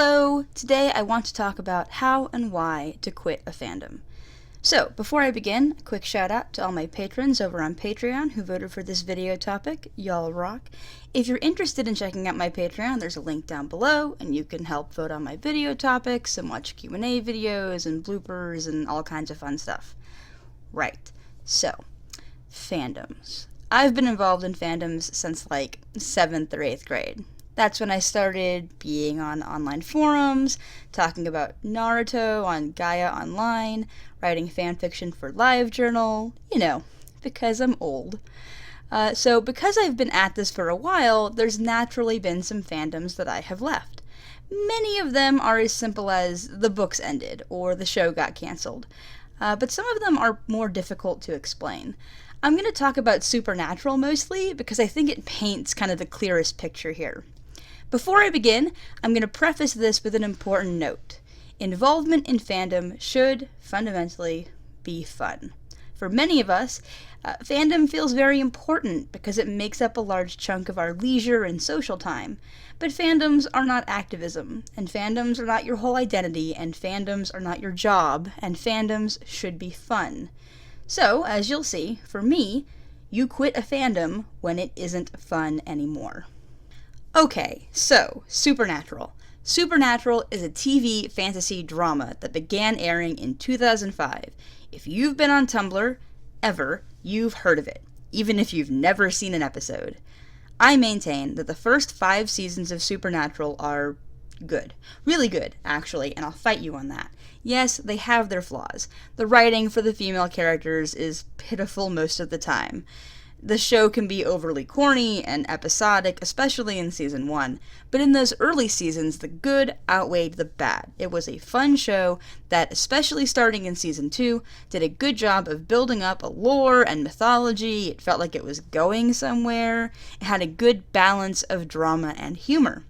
Hello! Today I want to talk about how and why to quit a fandom. So, before I begin, a quick shout out to all my patrons over on Patreon who voted for this video topic. Y'all rock. If you're interested in checking out my Patreon, there's a link down below, and you can help vote on my video topics and watch Q&A videos and bloopers and all kinds of fun stuff. Right. So, fandoms. I've been involved in fandoms since like 7th or 8th grade. That's when I started being on online forums, talking about Naruto on Gaia Online, writing fanfiction for LiveJournal, because I'm old. So because I've been at this for a while, there's naturally been some fandoms that I have left. Many of them are as simple as the books ended or the show got canceled, but some of them are more difficult to explain. I'm going to talk about Supernatural mostly because I think it paints kind of the clearest picture here. Before I begin, I'm going to preface this with an important note. Involvement in fandom should, fundamentally, be fun. For many of us, fandom feels very important because it makes up a large chunk of our leisure and social time. But fandoms are not activism, and fandoms are not your whole identity, and fandoms are not your job, and fandoms should be fun. So, as you'll see, for me, you quit a fandom when it isn't fun anymore. Okay, so, Supernatural. Supernatural is a TV fantasy drama that began airing in 2005. If you've been on Tumblr, ever, you've heard of it, even if you've never seen an episode. I maintain that the first 5 seasons of Supernatural are good. Really good, actually, and I'll fight you on that. Yes, they have their flaws. The writing for the female characters is pitiful most of the time. The show can be overly corny and episodic, especially in season 1, but in those early seasons, the good outweighed the bad. It was a fun show that, especially starting in season 2, did a good job of building up a lore and mythology. It felt like it was going somewhere. It had a good balance of drama and humor.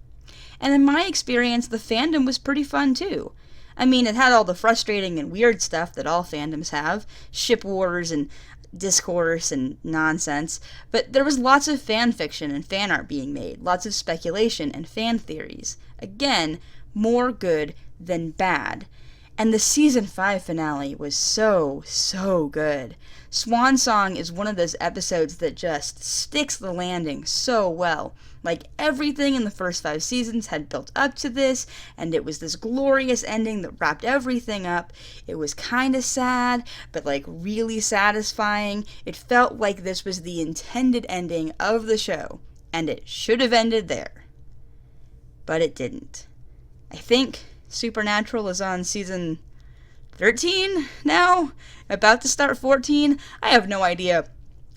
And in my experience, the fandom was pretty fun too. I mean, it had all the frustrating and weird stuff that all fandoms have, ship wars and discourse and nonsense, but there was lots of fan fiction and fan art being made, lots of speculation and fan theories. Again, more good than bad. And the season 5 finale was so good. Swan Song is one of those episodes that just sticks the landing so well. Like, everything in the first 5 seasons had built up to this, and it was this glorious ending that wrapped everything up. It was kinda sad, but really satisfying. It felt like this was the intended ending of the show, and it should have ended there. But it didn't. I think Supernatural is on season 13 now? About to start 14? I have no idea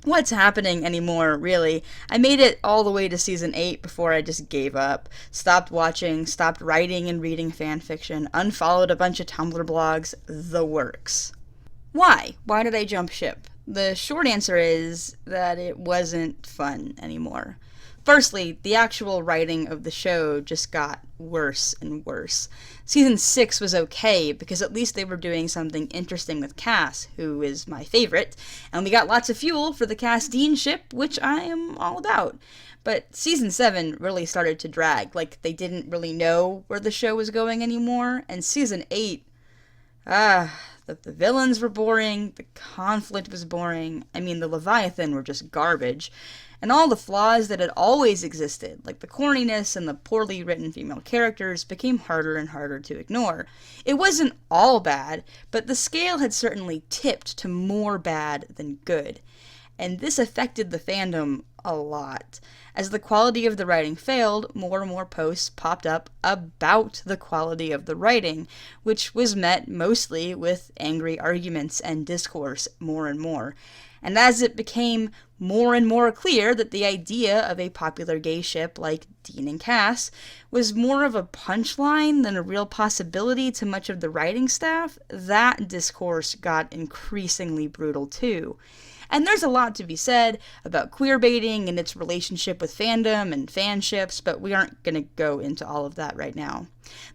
what's happening anymore, really. I made it all the way to season 8 before I just gave up. Stopped watching, stopped writing and reading fanfiction, unfollowed a bunch of Tumblr blogs, the works. Why? Why did I jump ship? The short answer is that it wasn't fun anymore. Firstly, the actual writing of the show just got worse and worse. Season 6 was okay, because at least they were doing something interesting with Cass, who is my favorite, and we got lots of fuel for the Cass-Dean ship, which I am all about. But Season 7 really started to drag, they didn't really know where the show was going anymore, and Season 8, the villains were boring, the conflict was boring, the Leviathan were just garbage, and all the flaws that had always existed, like the corniness and the poorly written female characters, became harder and harder to ignore. It wasn't all bad, but the scale had certainly tipped to more bad than good. And this affected the fandom a lot. As the quality of the writing failed, more and more posts popped up about the quality of the writing, which was met mostly with angry arguments and discourse more and more. And as it became more and more clear that the idea of a popular gay ship like Dean and Cass was more of a punchline than a real possibility to much of the writing staff, that discourse got increasingly brutal too. And there's a lot to be said about queerbaiting and its relationship with fandom and fanships, but we aren't going to go into all of that right now.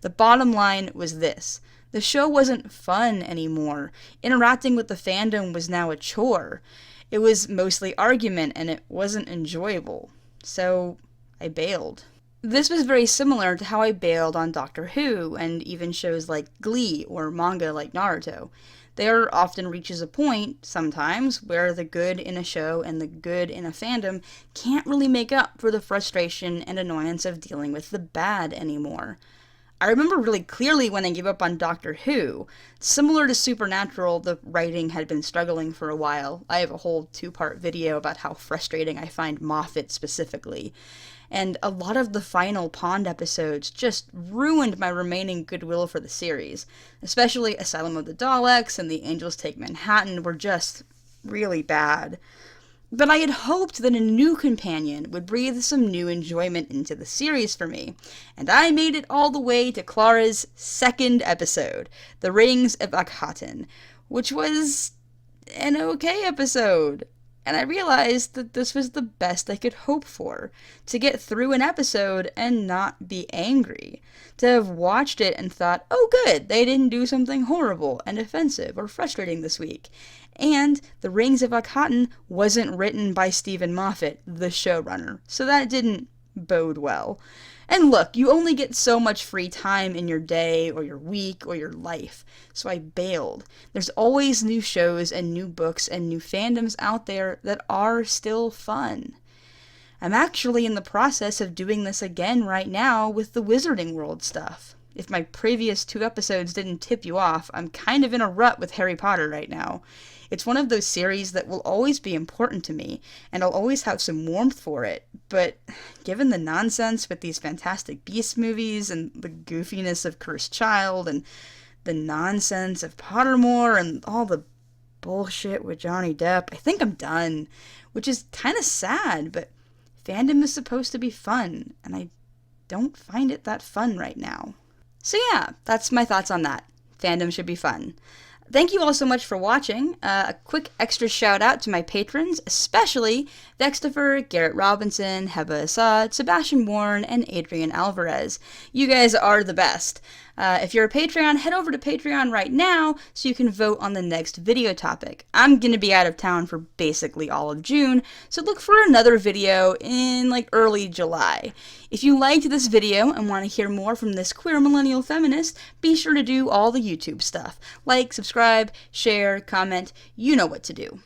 The bottom line was this. The show wasn't fun anymore. Interacting with the fandom was now a chore. It was mostly argument, and it wasn't enjoyable. So I bailed. This was very similar to how I bailed on Doctor Who and even shows like Glee or manga like Naruto. There often reaches a point, sometimes, where the good in a show and the good in a fandom can't really make up for the frustration and annoyance of dealing with the bad anymore. I remember really clearly when I gave up on Doctor Who. Similar to Supernatural, the writing had been struggling for a while. I have a whole 2-part video about how frustrating I find Moffat specifically. And a lot of the final Pond episodes just ruined my remaining goodwill for the series. Especially Asylum of the Daleks and The Angels Take Manhattan were just really bad. But I had hoped that a new companion would breathe some new enjoyment into the series for me, and I made it all the way to Clara's second episode, The Rings of Akhaten, which was an okay episode. And I realized that this was the best I could hope for, to get through an episode and not be angry, to have watched it and thought, oh good, they didn't do something horrible and offensive or frustrating this week. And The Rings of Akhaten wasn't written by Stephen Moffat, the showrunner, so that didn't bode well. And look, you only get so much free time in your day or your week or your life, so I bailed. There's always new shows and new books and new fandoms out there that are still fun. I'm actually in the process of doing this again right now with the Wizarding World stuff. If my previous 2 episodes didn't tip you off, I'm kind of in a rut with Harry Potter right now. It's one of those series that will always be important to me, and I'll always have some warmth for it, but given the nonsense with these Fantastic Beasts movies, and the goofiness of Cursed Child, and the nonsense of Pottermore, and all the bullshit with Johnny Depp, I think I'm done, which is kind of sad, but fandom is supposed to be fun, and I don't find it that fun right now. So yeah, that's my thoughts on that. Fandom should be fun. Thank you all so much for watching. A quick extra shout out to my patrons, especially Vextifer, Garrett Robinson, Heba Assad, Sebastian Warren, and Adrian Alvarez. You guys are the best. If you're a Patreon, head over to Patreon right now so you can vote on the next video topic. I'm going to be out of town for basically all of June, so look for another video in like early July. If you liked this video and want to hear more from this queer millennial feminist, be sure to do all the YouTube stuff. Like, subscribe, share, comment, you know what to do.